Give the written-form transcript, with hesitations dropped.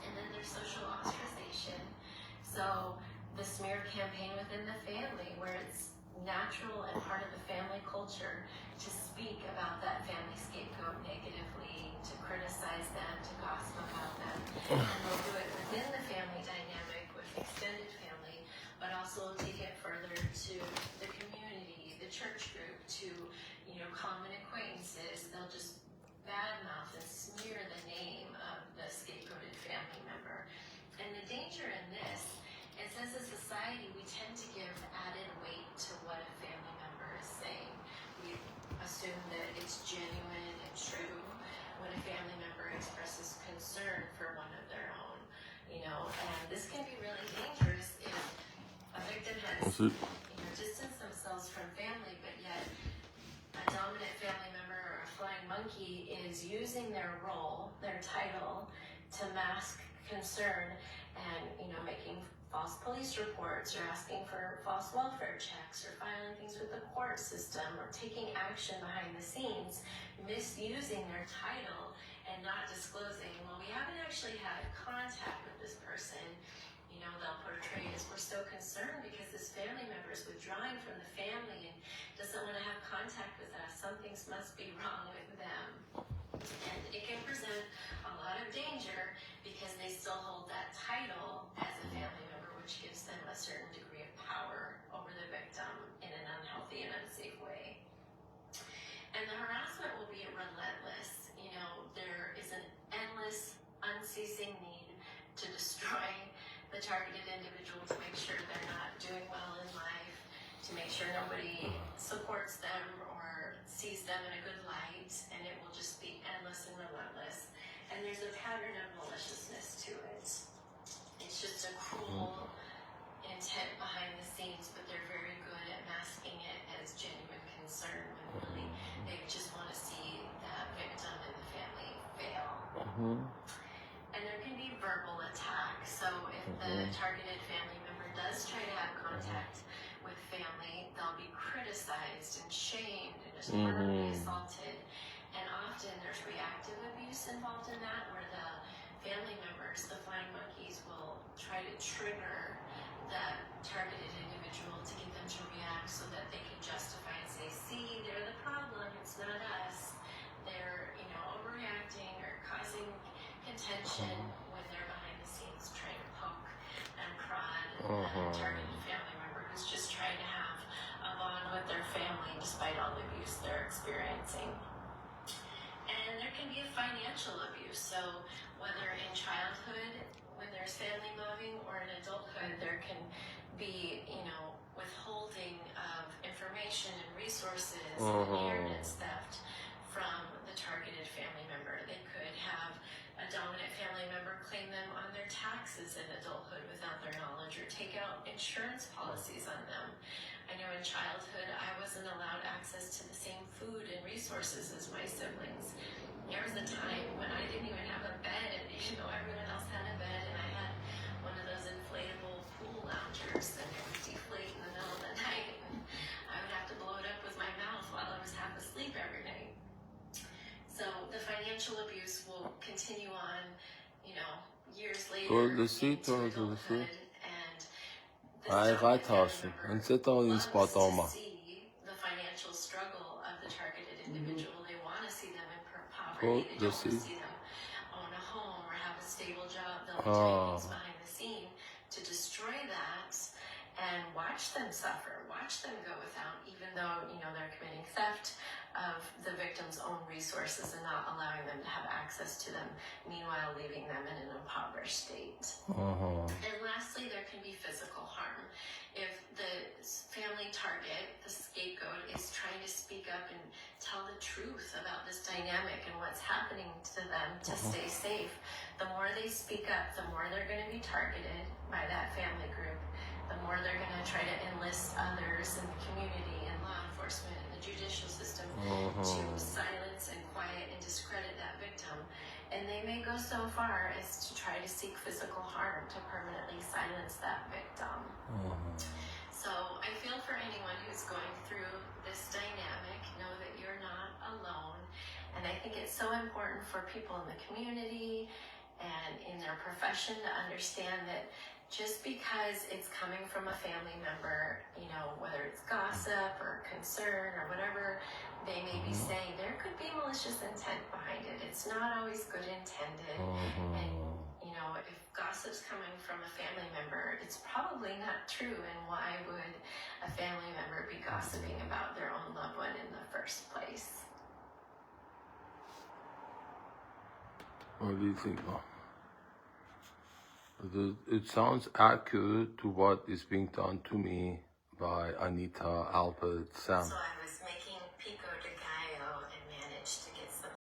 And then there's social ostracization. So the smear campaign within the family, where it's natural and part of the family culture to speak about that family scapegoat negatively, to criticize them, to gossip about them. And they'll do it within the family dynamic with extended family, but also take it further to the community, the church group, to common acquaintances. They'll just badmouth and smear the name of the scapegoated family member. And the danger in this is, as a society, we tend to give added weight to what a family member is saying. We assume that it's genuine and true when a family member expresses concern for one of their own, and this can be really dangerous if a victim has distanced themselves from family, but yet a dominant family member or a flying monkey is using their role, their title, to mask concern and, making false police reports or asking for false welfare checks or filing things with the court system or taking action behind the scenes, misusing their title and not disclosing, well, we haven't actually had contact with this person. They'll portray it as we're so concerned because this family member is withdrawing from the family and doesn't want to have contact with us. Some things must be wrong with them. And it can present a lot of danger because they still hold that title as a family member, which gives them a certain degree of power over the victim in an unhealthy and unsafe way. And the harassment will be relentless. There is an endless, unceasing need to destroy the targeted individual, to make sure they're not doing well in life, to make sure nobody supports them or sees them in a good light, and it will just be endless and relentless. And there's a pattern of maliciousness to it. It's just a cruel intent behind the scenes, but they're very good at masking it as genuine concern when really they just want to see that victim and the family fail. And there can be verbal attacks. So if the targeted family member does try to have contact with family, they'll be criticized and shamed and just verbally assaulted. And often there's reactive abuse involved in that, where the family members, the flying monkeys, will try to trigger that targeted individual to get them to react so that they can justify and say, see, they're the problem, it's not us. They're, overreacting or causing contention when they're behind the scenes trying to poke and prod a targeted family member who's just trying to have a bond with their family despite all the abuse they're experiencing. And there can be a financial abuse. So whether in childhood, when there's family mobbing, or in adulthood, there can be, withholding of information and resources and inheritance theft from the targeted family member. They could have a dominant family member claim them on their taxes in adulthood without their knowledge, or take out insurance policies on them. I know in childhood I wasn't allowed access to the same food and resources as my siblings. There was a time when I didn't even have a bed, everyone else had a bed, and I had one of those inflatable pool loungers, and it would deflate in the middle of the night, and I would have to blow it up with my mouth while I was half asleep every night. So the financial abuse will continue on, years later into adulthood, and this family member loves to see the financial struggle of the targeted individual. They want to see them in poverty. They don't want to see them own a home or have a stable job. They'll be doing things behind the scene to destroy that and watch them suffer, watch them go without, even though, they're committing theft of the victim's own resources and not allowing them to have access to them, meanwhile leaving them in an impoverished state. And lastly, there can be physical harm. If the family target, the scapegoat, is trying to speak up and tell the truth about this dynamic and what's happening to them to stay safe, the more they speak up, the more they're going to be targeted by that family group, the more they're going to try to enlist others in the community and law enforcement and the judicial system to silence and quiet and discredit that victim. And they may go so far as to try to seek physical harm to permanently silence that victim. So I feel for anyone who's going through this dynamic, know that you're not alone, and And I think it's so important for people in the community and in their profession to understand that just because it's coming from a family member, you know, whether it's gossip or concern or whatever they may be saying, there could be malicious intent behind it. It's not always good intended. And, you know, if gossip's coming from a family member, it's probably not true. And why would a family member be gossiping about their own loved one in the first place? What do you think, Mom? It sounds accurate to what is being done to me by Anita, Albert, Sam. So I